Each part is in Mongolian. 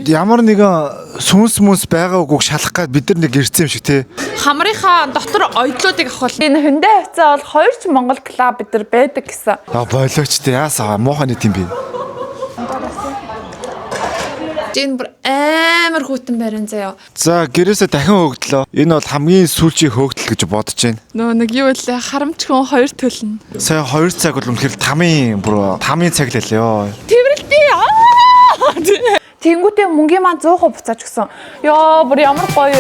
Ямар нэгэн сүнс мүнс байгаа үгүйг шалах гээд бид нар нэг ирсэн юм шиг тий. Хамрынхаа дотор ойдлуудыг авах. Энэ хөндөө хавцаа бол 2 ч Монгол клуб бид нар байдаг гэсэн. Болооч тий яасаа муухай нийт юм бэ. Энэ бүр амар хүйтэн барин заяа. За гэрээсээ дахин хөөгдлөө. Энэ бол хамгийн сүүлчийн хөөгдөл гэж бодож байна. Нөө нэг юу вэ? Харамч хүн 2 төлнө. Сая 2 цаг бол үнэхээр тамийн цаг лээ ёо. Тэрвэрлээ. Тэнгүүтээ мөнгөний маань 100% буцааж гисэн. Ёо бүр ямар гоё.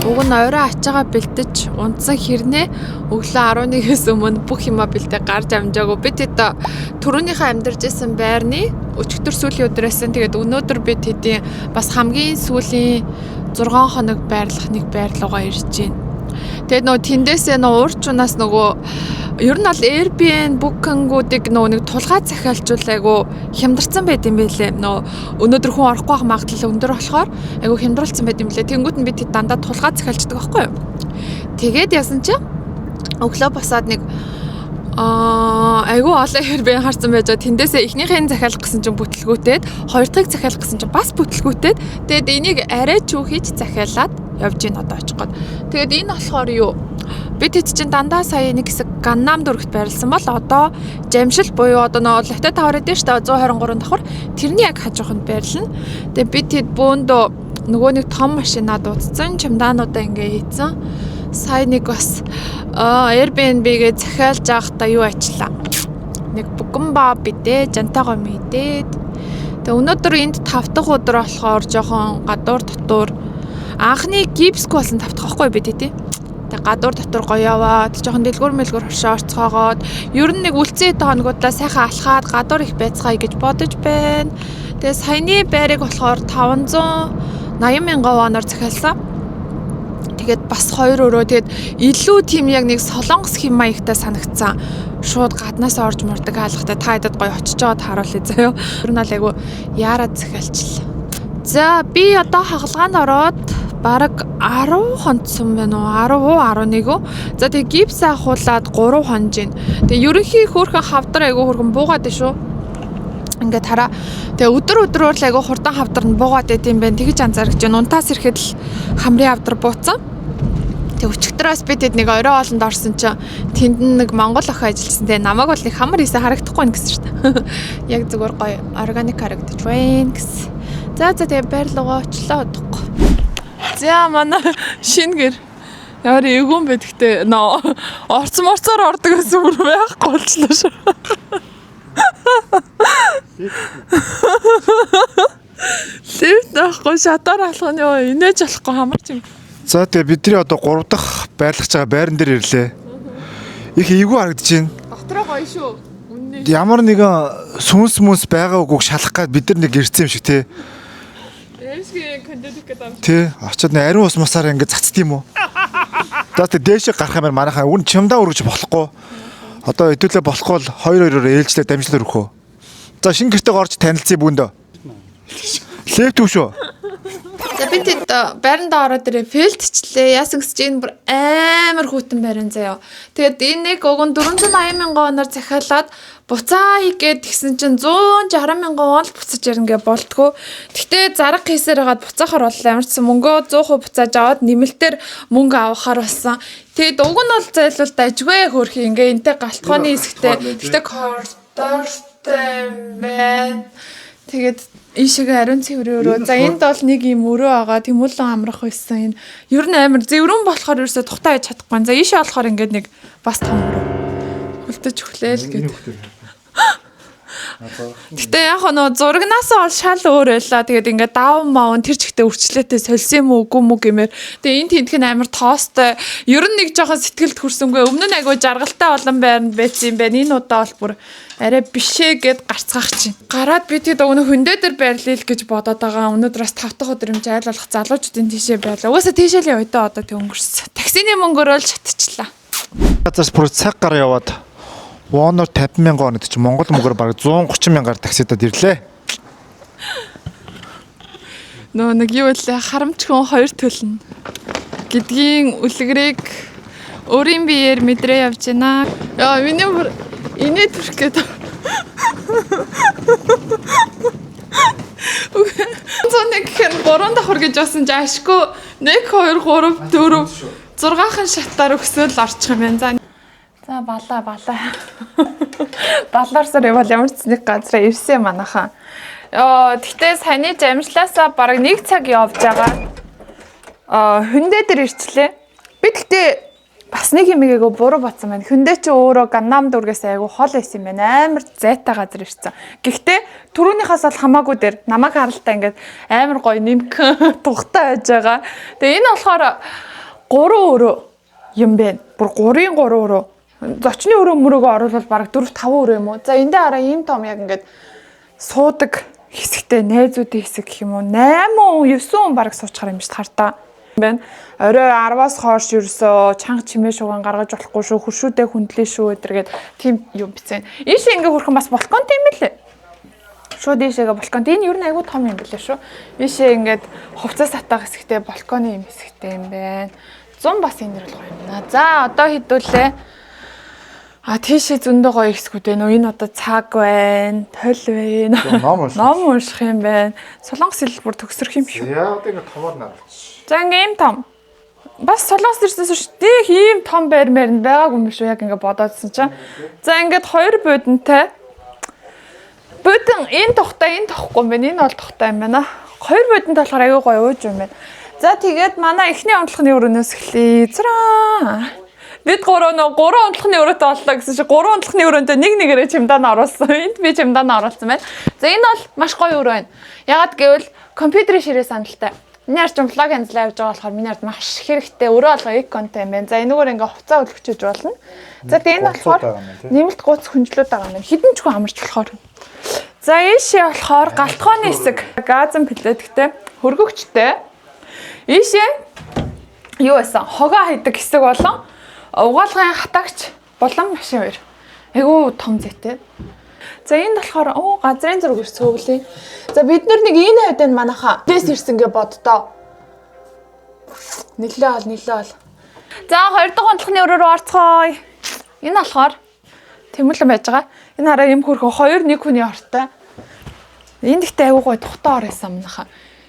Уг нь орой ачаага бэлдэж унтсан хэрнээ өглөө 11-ээс өмнө бүх юма бэлдээ гарч амжаагүй. Бид хэд түрүүнийхээ амьдарч исэн байрны өчигдөр сүүлийн өдрөөс нь тэгээд өнөөдөр бид хэдийн бас хамгийн сүүлийн 6 хоног байрлах нэг байр руугаа ирж байна. Тэгээд нөгөө тэндээсээ нөгөө уурчунаас нөгөө ер нь бол Airbnb букингуудыг нөгөө нэг тулгай захиалжуулаагүй хямдарсан байт юм байлээ. Нөгөө өнөөдөр хүн орохгүй байх магадлал өндөр болохоор айгу хямдруулсан байт юм лээ. Тэнгүүт нь бид дандаа тулгай захиалждаг байхгүй юу? Тэгээд яасан чи өглөө босоод нэг айгу олон Airbnb харсан байж байгаа. Тэндээсээ эхнийхээ захиалах гэсэн чинь бүтлгүүтээд, хоёр дахьыг захиалах гэсэн чинь бас бүтлгүүтээд. Тэгээд энийг арай ч юу хийж захиалаад явж гин одоо очихгод. Тэгээд энэ болохоор юу? Бид хэд чинь дандаа сая нэг хэсэг Ганнам дүүрэгт байрласан бол одоо Жамшил буюу одоо нөгөө Латте тавраад дээ штэ 123 давхар тэрний яг хажууханд байрлана. Тэгээд бид хэд бөөндөө нөгөө нэг том машинаа дуудсан чемодануудаа ингээ хийцэн. Сая нэг бас Airbnb-гээ захиалж байхдаа юу ачлаа. Нэг бүгэнбаа бидээ жантайгоо мэдээд. Тэгээ өнөөдөр энд 5 дахь өдөр болохоор жоохон гадуур дотор анхны гипск болсон 5 дахь байхгүй бид тий. Тэгээ гадуур дотор гоё яваад жоохон дэлгүүр мэлгүүр хошоо орцгоогоод ер нь нэг үлцэн хоногудлаа сайхан алхаад гадуур их байцгаая гэж бодож байна. Тэгээ саяны байрыг болохоор 580,000 воноор захиалсан. Тэгээд бас 2 өрөө тэгээд илүү тийм яг нэг солонгос хэм маягтай санагцсан. Шууд гаднаас орж мурдаг хаалгатай та хэдэд гоё очиж байгаад харуулъя заяа. Ер нь л айгу яарад захиалчлаа. За би одоо хагалгаанд ороод бараг 10 хонцсон байна уу? 10 11. За тэгээд гипс ахуулаад 3 хонж байна. Тэгээд ерөнхий хөөрхөн хавдар айгу хөргөн буугаад байна шүү. Ингээд хараа. Тэгээ өдөр л айгу хурдан хавдар нь буугаад байт юм байна. Тэгэж анзаарч байна. Унтаас ирэхэд л хамрын хавдар бууцсан. Тэг өчигдраас бид нэг орой хоолнд орсон чинь тэнд нэг монгол охин ажилласан. Тэгээ намайг бол нэг хамар хийсэн харагдахгүй гэсэн шүү дээ. Яг зүгээр гоё органик харагдаж байна гэсэн. За тэгээ байрлалгаа очлоо удахгүй. За манай шинэ гэр ямар эвгүй бэ гэхдээ орцоор ордог гэсэн бүр байхгүй болчихлоо шүү. Лифт авахгүй шатаар алах нь инээж болохгүй хамарч юм. За тэгээ бидний одоо 3 дахь байрлаж байгаа байран дээр ирлээ. Их эвгүй харагдаж байна. Дотроо гоё шүү. Үнэн. Ямар нэгэн сүнс мүнс байгаа үгүйг шалах гээд бид нар нэг ирсэн юм шиг тий. Эсгийн кондитик гэдэг. Тий. Очоод нэг ариун ус масаар ингээд цацд юм уу? За тэгээ дээшээ гарах юмар манайхаа үн чимдаа өргөж болохгүй. Одоо хэдүүлээ болохгүй бол 2-2-оор ээлжлээ дамжлаа өрөхөө. За шинэ гэртээ орж танилцъя бүндөө. Лефт үү шүү. За бид байранда ороод ирээ фэлтчлээ. Яасан гэж энэ бүр амар хүйтэн байран заяа. Тэгээд энэ нэг уг нь 480,000 воноор захиалаад буцаа хийгээд тэгсэн чинь 160,000 вон л буцаж ирнэ гэ болтгоо. Гэхдээ зарга хийсээр хагаад буцаахаар бол амарчсан мөнгөө 100% буцааж аваад нэмэлтээр мөнгө авахаар болсон. Тэгээд уг нь бол зайлуулт ажгүй хөрхи ингээ энтэй галтгооны хэсэгтэй. Гэхдээ коридортой байна. Тэгээд ийшээгээ ариун цэврийн өрөө. За энд бол нэг юм өрөө байгаа. Тэмүүлэн амрах байсан. Энэ ер нь амар зэврэн болохоор ерөөсө тухтаа яж чадахгүй. За ийшээ болохоор ингээд нэг бас том өрөө. Хөлтөж өглөөл гэдэг. Гэтэ яг нөө зурагнаас бол шал өөр байлаа. Тэгээд ингээд даав маун тэр чигтээ үрчлээтэй сольсон юм уу үгүй мүү гэмээр. Тэгээ энэ тентх нь амар тоостой. Ер нь нэг жоохон сэтгэлд хүрсэнгүй. Өмнө нь айгуу жаргалтай олон байранд байсан юм байна. Энэ удаа бол бүр арай бишээ гэд гарцгаах чинь. Гараад би тэгээд өнөө хөндөө дээр байрлал гэж бодоод байгаа. Өнөөдрөөс 5 дахь өдөр юм жайлуулах залуучуудын тийшээ байлаа. Угаасаа тийшээ л явъя одоо тэг өнгөрсөн. Таксины мөнгөөр л шатчихлаа. Газраас бүр цаг гар яваад воноор 50,000 вон гэдэг чинь Монгол мөнгөөр бараг 130,000-аар таксидад ирлээ. Нөө нэг юу вэ? Харамч хүн 2 төлнө гэдгийн үлгэрийг өөрийн биеэр мэдрээ явж байна. Яа, миний Инээ төрөх гээд. Зоник хэн 3 давхар гэж басан чи ашгүй 1 2 3 4 6хан шатаар өксөөл орчих юм байна. За балаа. Балаарсаар явал ямар ч нэг газар ирсэн манайхан. Тэгтээ саяны амжилтаасаа бараг 1 цаг явж байгаа. Хүндээ дээр ирчлээ. Би тэгтээ бас нэг юм гээгүй буруу батсан байна. Хүндээ чи өөрөө Ганнам дүүргээс айгу хол байсан юм байна. Амар зайтай газар ирсэн. Гэхдээ түрүүнийхээс бол хамаагүй дээр намайг харалтаа ингээд амар гоё нэмхэн тухтай байж байгаа. Тэгээ энэ болохоор 3 өрөө юм байна. Бүр 3-ын 3 өрөө. Зочны өрөө мөрөөгөө оруулбал бараг 4-5 өрөө юм уу. За эндээ хараа ийм том яг ингээд суудаг хэсэгтэй найзуудын хэсэг гэх юм уу. 8 хүн 9 хүн бараг суучхаар юм шиг хартаа. Байна. Орой 10-аас хойш ерөөсөө чанга чимээ шуган гаргаж болохгүй шүү. Хөршүүдээ хүндлээ шүү гэдэргээд тийм юм бицэн. Ийшээ ингээ хөрхөн бас балкон тийм ээ лээ. Шууд ийшээгээ балконд. Энэ юу н айгуу том юм билээ шүү. Ийшээ ингээд хувцас татах хэсэгтэй балконы юм хэсэгтэй юм байна. 100 бас энэ дэр болох юм байна. За одоо хэдүүлээ. Тийшээ зөндөө гоё хэсгүүд байна уу? Энэ одоо цаг байна, толь байна. Ном унших юм байна. Солонгос хэл бүр төгсрөх юм шүү. Яа одоо ингэ томоор наарлаа. За ингээ ийм том. Бас солонгос ирсэн шүү дээ. Ийм том байрмаар нь байгаагүй юм шүү. Яг ингээ бодоодсэн чинь. За ингээд 2 будинтай. Будин энэ тухтай, энэ тохгүй юм байна. Энэ бол тухтай юм байна. 2 будинтай болохоор аягүй гоё ууж юм байна. За тэгээд манай эхний онцлогны өрөөнөөс эхлэе. Зраа. Бид 3 онцлогны өрөөтэй боллоо гэсэн чинь 3 онцлогны өрөөндөө нэг-нэгээрээ чемодан оруулсан. Энд би чемодан оруулсан байна. За энэ бол маш гоё өрөө байна. Ягаад гэвэл компьютерийн ширээ сандалтай. Миний ард влог хяндлаа явж байгаа болохоор миний ард маш хэрэгтэй өрөө алга иконтой юм байна. За энэгээр ингээ хувцас өлгчөж болно. За тэгээ энэ болохоор нэмэлт гуц хүнжлүүд байгаа юм байна. Хідэн ч хүн амарч болохоор. За ийшээ болохоор галтгооны хэсэг. Газан плеттэй, хөргөгчтэй. Ийшээ юу байсан? Хогоо хайдаг хэсэг болон угаалгын хатагч болон машин хоёр. Айгуу том зэтэй. За энд болохоор газрын зураг ирсэн өглөө. За бид нар нэг энэ хавьд энэ манайхаа дэс ирсэн гэ боддоо. Нилээ ол. За 2 дахь онцлогны өрөө рүү орцгоё. Энэ болохоор тэмүүлэн байж байгаа. Энэ хараа юм хөрхөн 2 1 хүний ортой. Энд ихтэй айгуу гоё тухтай ор байсан манайхаа.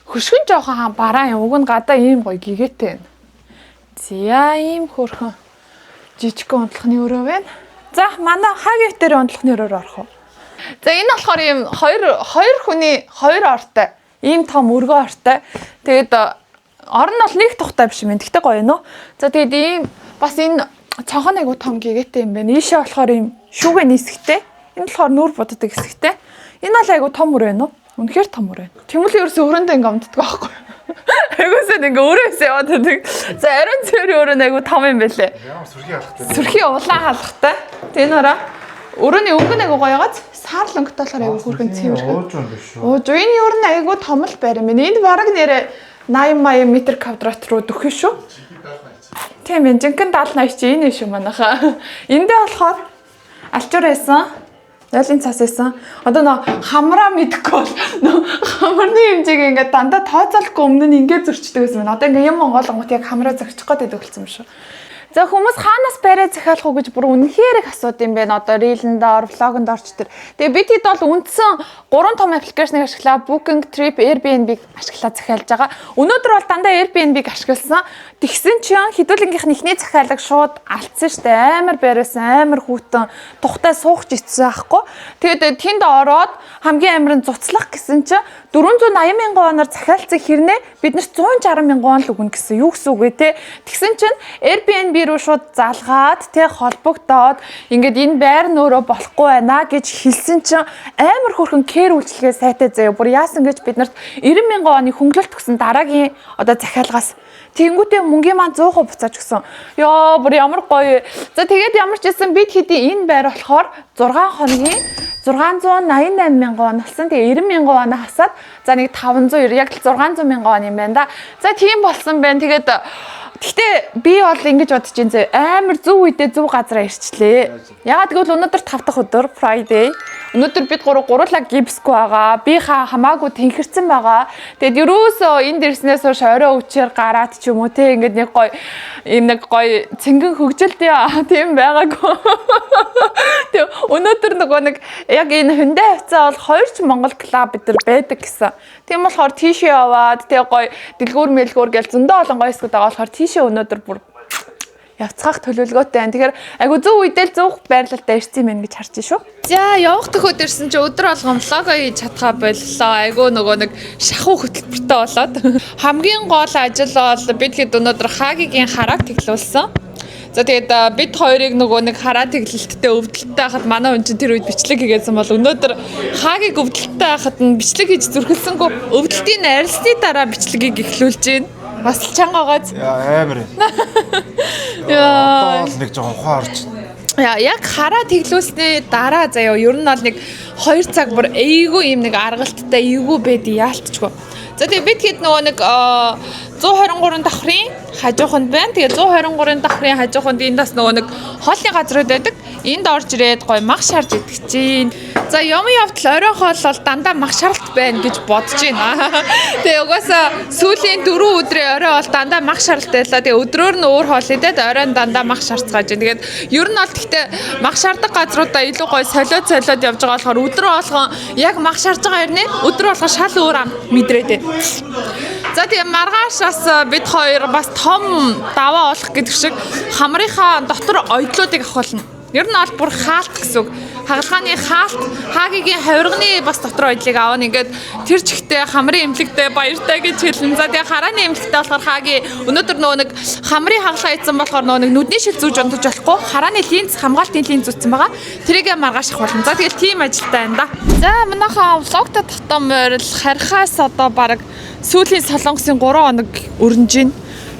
Хөшгөн жоохон бараан уг нь гадаа ийм гоё гэгээтэй байна. За ийм хөрхөн жижигхэн онцлогны өрөө байна. За манай хагийн дээр онцлогны өрөөр орох уу. За энэ болохоор ийм 2 хүний 2 ортой. Ийм том өргөө ортой. Тэгээд ор нь бол нэг тухтай биш юм. Тэгтээ гоё нөө. За тэгээд ийм бас энэ цонхон айгу том гэгээтэй юм байна. Ийшээ болохоор ийм шүүгэн хэсэгтэй. Энэ болохоор нүур буддаг хэсэгтэй. Энэ бол айгу том өрөө байна уу? Үнэхээр том өрөө. Тэмүүл ерөөсөө өрөөндөө ингээ өмддөг байхгүй. Айгуусаа ингээ өрөөсөө яваад байдаг. За ариун цэврийн өрөө айгу том юм байлээ. Ямар сүрхий халахтай. Сүрхий улаан халахтай. Тэгээ нөрөө өрөөний өнгө айгу гоёгоц саарл өнгөтэй болохоор айгу хүрхэн цэвэрхэн. Ууж юм биш үү? Ууж энэ ер нь айгу том л байр юм. Энэ бараг нэрэ 80 м² квадрат руу дөхөн шүү. Тийм ээ, жинхэнэ 70 80 чи энэ шүү манайхаа. Эндээ болохоор алчуур байсан. Ялын цас байсан. Одоо нөө хамраа мэдхгүй бол нөө хамарны хэмжээг ингээд дандаа тооцоолохгүй өмнө нь ингээд зөрчдөг гэсэн байна. Одоо ингээд юм Монгол гомт яг хамраа зөрчих гээд өгсөн юм шүү. За хүмүүс хаанаас байраа захиалах уу гэж бүр үнэхээр их асууд юм байна. Одоо Reel-нд ор, Vlog-нд орч тэр. Тэгээ бид хэд бол үндсэн 3 том аппликейшнийг ашиглаа, Booking, Trip, Airbnb-г ашиглаад захиалж байгаа. Өнөөдөр бол дандаа Airbnb-г ашигласан. Тэгсэн чинь хэдүүлгийнхний ихний захиалга шууд алдсан шүү дээ. Амар байраас амар хүүтэн тухтай суугч ицсэн аахгүй. Тэгээд тэнд ороод хамгийн амар нь цуцлах гэсэн чинь 480,000 оноор захиалцсан хэрнээ бид нарт 160,000 вон л өгнө гэсэн. Юу гэсэн үг вэ те? Тэгсэн чинь Airbnb руу шууд залгаад те холбогдоод ингээд энэ байр нь өөрөө болохгүй байна гэж хэлсэн чинь амар хөрхөн кэр үйлчлэгээ сайтай заяа. Бүр яасан гэж бид нарт 90,000 оны хөнгөлөлт өгсөн дараагийн одоо захиалгаас тэнгүүтээ мөнгөний маань 100% буцааж өгсөн. Ёо бүр ямар гоё. За тэгээд ямар ч байсан бид хэдий энэ байр болохоор 6 хоногийн 688,000 вон болсон. Тэгээ 90,000 вон хасаад за нэг 590 яг л 600,000 вон юм байна да. За тийм болсон байна. Тэгээд гэхдээ би бол ингэж бодож байна зэ амар зөв үедээ зөв газараа ирчлээ. Ягаад гэвэл өнөөдөр 5 дахь өдөр Friday. Өнөөдөр бид гурлаа гипсгүй байгаа. Би хамаагүй тэнхэрсэн байгаа. Тэгэд ерөөсөө энэ дэрснээс хойш орой өвчээр гараад ч юм уу те ингээд нэг гоё ийм нэг гоё цэнгэн хөгжилт яа тийм байгаагүй. Тэг өнөөдөр нөгөө нэг яг энэ хөндөө хавцаа бол 2 ч Монгол клуб бид нар байдаг гэсэн. Тийм болохоор тийшээ яваад тэг гоё дэлгүүр мэлгүүр гэл зөндөө олон гоё хэсгүүд байгаа болохоор тийшээ өнөөдөр бүр явцгаах төлөвлөгөөтэй байна. Тэгэхээр айгу зөв үедээ л зөв байрлалтай ирсэн юм гэж харж шүү. За явах төхөд ирсэн чи өдөр болгон влого хийж чадхаа боллоо. Айгу нөгөө нэг шахуу хөтөлбөртэй болоод. Хамгийн гол ажил бол бид хэд өнөөдөр Хагигийн харааг тэглүүлсэн. За тэгээд бид хоёрыг нөгөө нэг хараа тэглэлттэй өвдөлттэй байхад манай хүн чинь тэр үед бичлэг хийгээсэн бол өнөөдөр Хагиг өвдөлттэй байхад нь бичлэг хийж зүрхэлсэнгөө өвдөлтийн арилсны дараа бичлэгийг эхлүүлж байна. Бас л чангаагааз. Яа амар. Яа. Нэг жоохон ухаарч. Яа, яг хараа тэглүүлсний дараа заяа ер нь бол нэг 2 цаг бүр эйгүү юм нэг аргалттай эйгүү байд яалтчгүй. За тэгээ бид хэд нөгөө нэг 123 давхрын хажууханд байна. Тэгээ 123 давхрын хажууханд энд бас нөгөө нэг хоолны газрууд байдаг. Энд орж ирээд гоё мах шарж идэх чинь. За юмын явдал оройн хоол бол дандаа мах шаралт байна гэж бодож байна. Тэгээ угаасаа сүүлийн 4 өдрийн орой бол дандаа мах шаралт байлаа. Тэгээ өдрөөр нь өөр хоол идээд оройн дандаа мах шарцгааж байна. Тэгээд ер нь бол гэхдээ мах шардаг газруудаа илүү гоё солиод явж байгаа болохоор өдрөө болгон яг мах шарж байгаа хэрнээ өдрөө болгон шал өөр ам мэдрээд байна. За тэгээ маргаашаас бид хоёр бас том даваа олох гэдэг шиг хамрынхаа дотор ойдлуудыг авахулна. Ер нь бол бүр хаалт гэсэн үг. Хагалгааны хаалт, Хагигийн хавирганы бас дотор ойдлыг аавна. Ингээд тэр чигтээ хамрын эмнэлэгтэй баяртай гэж хэлнэ. За тэгээ харааны эмнэлэгтэй болохоор Хаги өнөөдөр нөгөө нэг хамрын хагалгаа ийдсэн болохоор нөгөө нэг нүдний шил зүүж унтаж болохгүй. Харааны линз, хамгаалтын линз үтсэн байгаа. Тэрийг маргааш авахулна. За тэгэл тийм ажилтай байна да. За манайхаа влогта татсан морил харихаас одоо баг сүүлийн солонгосын 3 хоног өрнөж байна.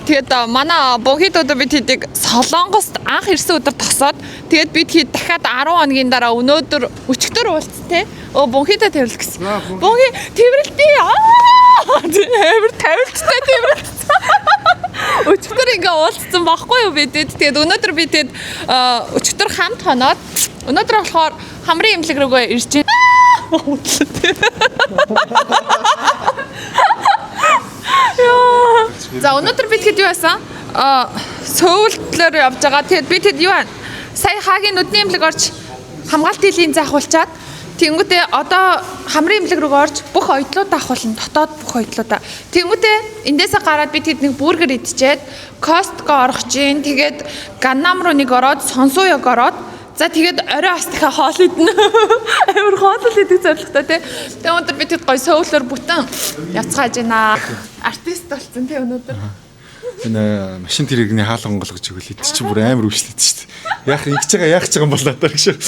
Тэгээд манай бонхидууд бид хэдийг Солонгост анх ирсэн өдөр тосоод тэгээд бид хэд дахиад 10 хоногийн дараа өнөөдөр өчигдөр уулзсан те. Бонхидаа тэрвэл гэсэн. Бонхи тэрвэлтэй амар тавилттай тэрвэлсэн. Өчигдөр ингээ уулзсан байхгүй юу бидэд. Тэгээд өнөөдөр бидэд өчигдөр хамт хоноод өнөөдөр болохоор хамрын эмнэлэг рүүгээ ирж байна. За өнөөдөр бид хэд юу байсан? Сөүлтлөөр явж байгаа. Тэгээд бид хэд юу байна? Сая Хагийн нүдний эмнэлэг орж хамгаалтын линз авахулчаад тэнгүүтээ одоо хамрын эмнэлэг рүү орж бүх ойдлуудаа авахулна. Дотоод бүх ойдлуудаа. Тэнгүүтээ эндээсээ гараад бид хэд нэг бургер идчихэд Costco орох чинь. Тэгээд Gangnam руу нэг ороод Сонсууяг ороод за тэгээд орой бас дахиад хоол идэнэ. Амар хоол идэх зорилготой тий. Тэгээд өнөөдөр бид хэд гоё сөүлөөр бүтэн явцгааж байна. Артист болсон тий өнөөдөр. Энэ машин тэрэгний хаалга онголгож өгөл идчих чи бүр амар өвчлээд шүү дээ. Яах ингэж байгаа яах гэж байгаа юм бол надад гэж.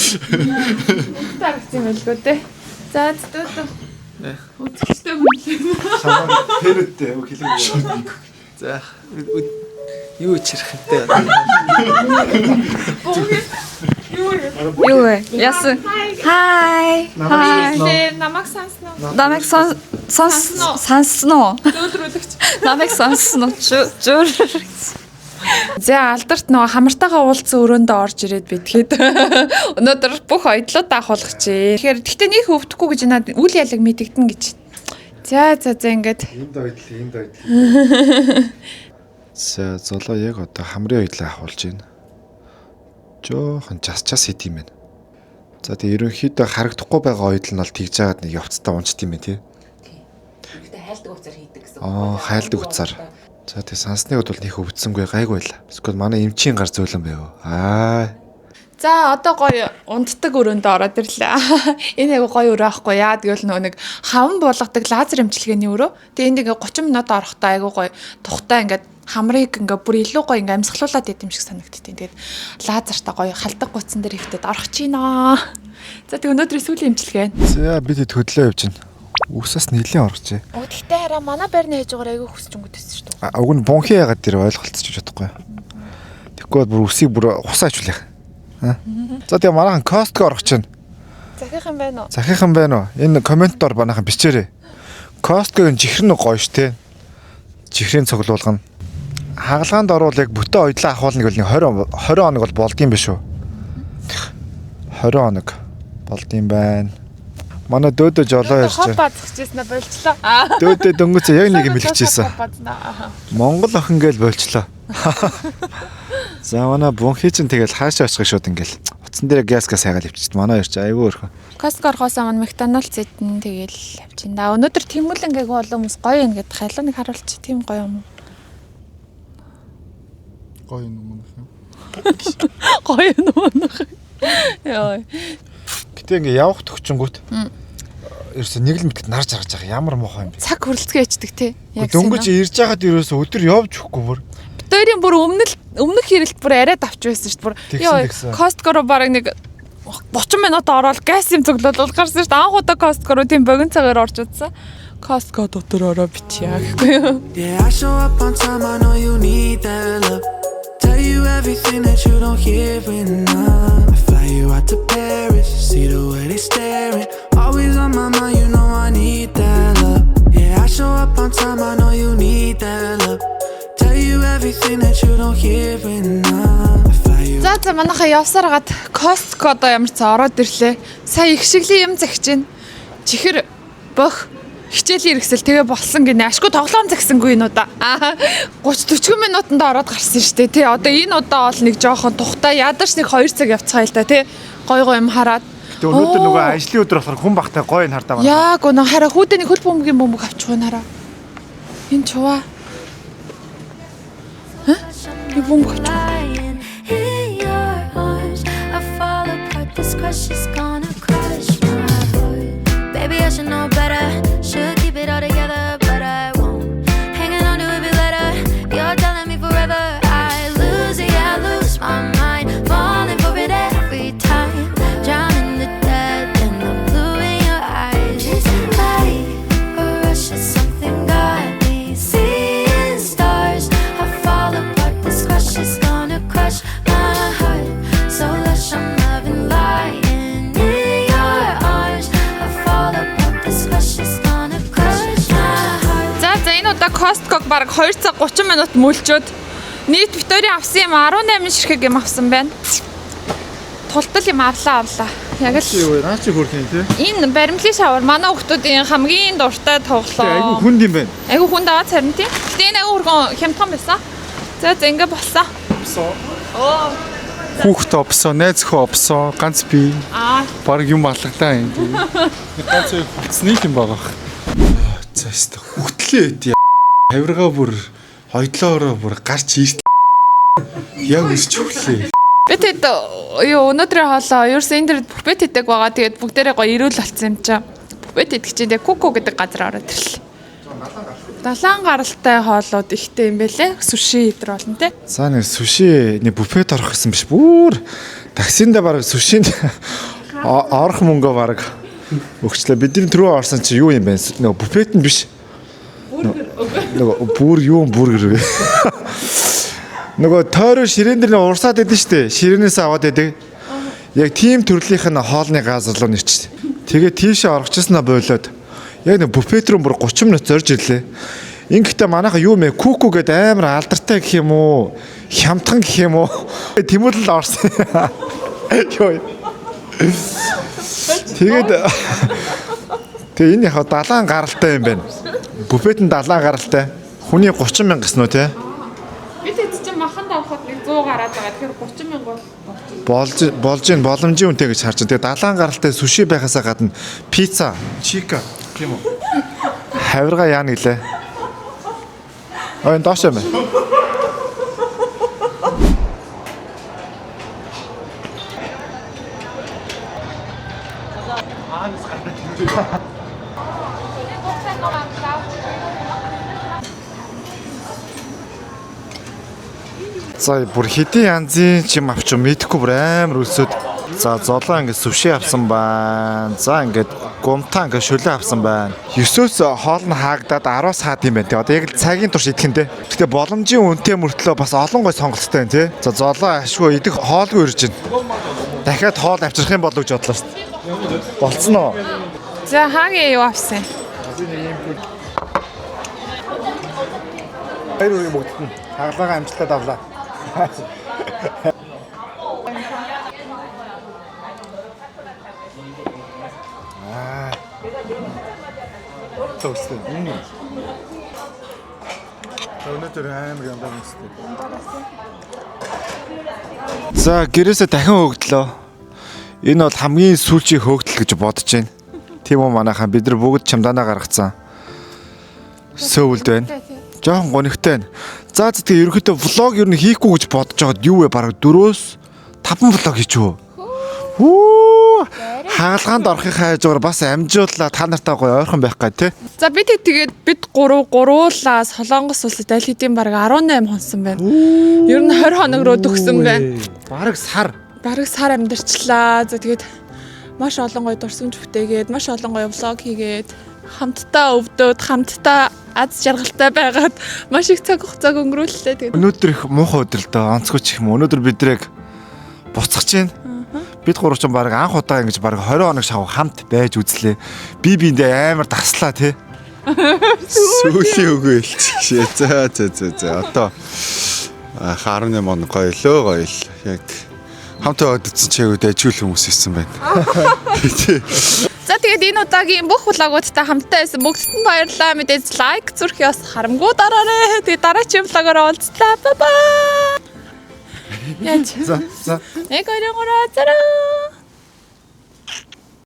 Тагц юм байлгүй тий. За зүтээ. Үзэгчтэй хүн лээ. Самаа тэрэттэй хэлээ шүү. За юу чирхэнтэй. Юу вэ? Яасан? Хай. Намайг сонсноо. Намайг сонсноо. Дөөдрүүлэгч. Намайг сонсноо. Зүр. За алдарт нөгөө хамартайгаа уулзсан өрөөндөө орж ирээд бидгээд өнөөдөр бүх ойдлуудаа ахуулах чи. Тэгэхээр тэгтээ нэг өвдөхгүй гэж надад үл ялэг мэдэгдэн гэж. За ингээд. Энд ойдл. За золоо яг одоо хамрын ойдлоо ахуулж байна. Жохон час хит юм байна. За тэгээ ерөнхийдөө харагдахгүй байгаа ойдл нь бол тэгж жагаад нэг явцтай унчт юм байна тий. Гэхдээ хайлдаг уцаар хийдэг гэсэн. Хайлдаг уцаар. За тэгээ сансны хувьд бол нөх өвдсөнгүй гайгүй байла. Эсвэл манай эмчийн гар зөөлөн байв. За одоо гоё унтдаг өрөөндөө ороод ирлээ. Энэ айгу гоё өрөө ахгүй яа гэвэл нөгөө нэг хаван болгодог лазер эмчилгээний өрөө. Тэгээ энд ингээ 30 минут орохдоо айгу гоё тухтай ингээд хамрыг ингээ бүр илүү гоё ингээ амьсгалуулад идэм шиг санагдтiin. Тэгээд лазертаа гоё халдаг гуцсан дээр ихтэд орох чийнаа. За тэг өнөөдрийн сүүлийн эмчилгээ. За бид хэд хөдлөө явж байна. Үсээс нэлээд орж. Гэхдээ хараа манай байрны хажуугаар айгу хүсчэнгүүд байсан шүү дээ. Уг нь бонхи ягаад тэр ойлголцож чадахгүй. Тэгэхгүй бүр үсийг бүр хусаачулах. За тэгээ манайхан Costco орох чинь. Захихан байна уу? Захихан байна уу? Энэ коммент дор манайхан бичээрэй. Costco-гийн чихрэн гоё штэ. Чихрийн цуглуулгана. Хагалгаанд орвол яг бүтэн ойдлоо ахуулна гэвэл 20 хоног бол болдгийм биш үү? 20 хоног. болдсон байна. Манай дөөдөө жолоо ярьж Хот байгаа. бацчихсан болчлоо. Дөөдөө дөнгөц яг нэг юм хэлчихсэн. Базнаа. Монгол охин гээл болчлоо. За манай бунхий чинь тэгэл хаашаа очих шууд ингээл. Утсан дээр газ хайгаал явчихсан. Манай ярьж айгүй өрхөн. Костко орхосоо мань Макдоналдс зэдэн тэгэл явчихна. Да өнөөдөр тэмүүлэнгээг олон хүмүүс гоё юм гэд хайлаа нэг харуулчих. Тийм гоё юм уу? Гоё юм. Гоё юм. Яа. Гэтэ ингээ явах төгчөнгүүт. Ерөөсө нэг л мэтгэд нарж харж байгаа ямар муухай юм бэ. Цаг хүрэлцгээ ячдаг те. Дөнгөж ирж байгаад ерөөсө өдөр явж өгөхгүй бүр. Битэрийн бүр өмнөх хэрэлт бүр арай давч байсан шүү дээ. Бүр Костко руу баг нэг 30 минут ороод газ юм цуглуулах гарсан шүү дээ. Анх удаа Костко руу тийм богино цагаар орж удсан. Костко дотор ороо бичье гэхгүй юу. Yeah, I show up on time, I know you need that love. Tell you everything that you don't hear enough. I fly you out to Paris, see the way they staring. Always on my mind, you know I need that love. Yeah, I show up on time, I know you need that love. Tell you everything that you don't hear enough. I fly you. За манайхаа явсаар гад Косткодо ямар ч ороод ирлээ. Сая их шиглийн юм загч гин. Чихэр бөх хичээлийн хэрэгсэл тэгээ болсон гинэ. Ашгүй тоглоом загсангүй энэ удаа. 30-40 минутанд ороод гарсан штэ тий. Одоо энэ удаа бол нэг жоохон тухтай ядаж нэг 2 цаг явцгаая л да тий. Гой юм хараад. Гэтэ өнөөдөр нөгөө ажлын өдөр болохоор хүн бахтай гоё нь хардаа байна. Яг гоо хараа хүүдээ нэг хөл бөмбөгийн бөмбөг авчих уу нараа. Энэ чуваа. Нэг бөмбөг авчих. Lying in your arms, I fall apart. This crush is gonna crush my heart. Baby, I should know better. Should keep it all together, but I won't. Hanging on to every letter. You're telling me forever. I lose it, I lose my mind. Falling for it every time. Drowning the dead in the blue in your eyes. It's like a rush of something got me seeing stars. I fall apart. This crush is gonna crush my heart. So lush, I'm loving lying in your arms. I fall apart. This crush is gonna crush my heart. За энэ удаа Костког баг 2 цаг 30 минут мөлчөөд нийт Викторийн авсан юм 18 ширхэг юм авсан байна. Тултал юм авлаа. Яг л Юу наа чи хөрх юм тий. энэ баримлын шавар манай хүмүүсийн хамгийн дуртай Айгу тоглоом. хүнд юм байна. Айгу хүнд аваад царин тийм. Гэтэ энэ айгу хурган хямдхан байсан. За ингэ болсон. Хүүхд опсоо, найз хөө опсоо, ганц би баг юм алгадаа юм. Ганц хүчний юм байгаа. За өстө хөтлөө ээ. Хавиргаа бүр хойдлоороо бүр гарч ирт. Яг үсч өглөө. Би тэд юу өнөөдрийн хоолоо ерөөс энэ дэр буфет хийдэг байгаа. Тэгээд бүгдээрээ гоё ирүүл болсон юм чаа. Буфет хийдэг чинь Куку гэдэг газар ороод ирлээ. Далаан гаралтай хоолууд ихтэй юм бэлээ. Сүши идэр болно те. За нэг сүши нэг буфет орох гэсэн биш. Бүр таксинд бараг сүшинд орох мөнгөө бараг өгчлээ. Бидний түрүү орсон чи юу юм бэ? Нөгөө буфет нь биш. Нөгөө бүр юу бүргэр вэ? Нөгөө тойроо ширээн дээр урсаад идэв штэ. Ширээнээс аваад идэв. Яг тийм төрлийнх нь хоолны газар руу нэрчээ. Тэгээ тийшээ орчихснаа бойлоод яг нэг буфет руу бүр 30 минут зорж ирлээ. Ингэхдээ манайха юу мэ Куку гэдэг амар алдартай гэх юм уу? Хямдхан гэх юм уу? Тэмүүлэл орсон. Йоо. Тэгээ энэ яг далаан гаралтай юм байна. Буфет нь далаан гаралтай. Хүний 30 мянга гэсэн үү те? Би тэд чинь маханд авахад нэг 100 гараад байгаа. Тэгэхээр 30 мянга болж ийн боломжийн үнэтэй гэж харж байна. Тэгээ далаан гаралтай сүши байхасаа гадна пицца, чика тийм үү? Хавирга яа нэглээ. Ой доош юм. За бүр хэдийн янзын чим авч мэдэхгүй бүр амар өлсөд. За золоо ингээд сүши авсан байна. За ингээд гумтаа ингээд шөлөө авсан байна. 9-өөс хоол нь хаагдаад 10-аас хаад юм байна. Одоо яг л цагийн турш идэх нь те. Гэтэ боломжийн үнэтэй мөртлөө бас олон гой сонголттой байна те. За золоо ашгүй идэх хоолгүй ирж байна. Дахиад хоол авчрах юм болов гэж бодлоо шүү дээ. Болцсон уу? За хаагийн юу авсан? Хоёр үрийн бүгд нь хагалгаа амжилтад авлаа. влог өстэй. Өнөөдөр амар яндар өстэй. За гэрээсээ дахин хөөгдлөө. Энэ бол хамгийн сүүлийн хөөгдөл гэж бодож байна. Тийм үү манайхаа бид нар бүгд чамдаанаа гаргацсан. Сөүлд байна. Жохон гонигтай байна. За тэгээ ерөөхдөө влог ер нь хийхгүй гэж бодож байгаад юу вэ? Бараг 4-5 влог хийчихв. Хүү! Хаалгаанд орохын хажуугаар бас амжууллаа та нартай гоё ойрхон байх гай тий. За тэгээд бид гуруулаа Солонгос улсад аль хэдийн бараг 18 хонсон байна. Ер нь 20 хоног руу төгсөн байна. Бараг сар. Бараг сар амьдарчлаа. За тэгээд маш олон гоё дурсамж бүтээгээд, маш олон гоё влог хийгээд, хамтдаа өвдөөд, хамтдаа аз жаргалтай байгаад маш их цаг хугацааг өнгөрүүллээ. Тэгээд Өнөөдөр их муухай өдөр л дөө. Онцгой ч юм. Өнөөдөр бид нэрийг буцах чинь. Бид гурав ч баг анх удаа ингэж баг 20 хоног шав хамт байж үзлээ. Би биэндээ амар таслаа тий. Сүүлийн үгүй хэлчихшээ. За. Одоо 18 он гоё л. Яг хамтаа одсон чигүүд ажил хүмүүс ирсэн байна. За тэгээд энэ удаагийн бүх влогуудтай хамтаа байсан бүгдд нь баярлалаа. Мэдээж лайк зүрхээ бас харамгүй дараарай. Тэгээд дараагийн влогоор уулзлаа. Бай бай. Яаж? За. Нэг орон зараа.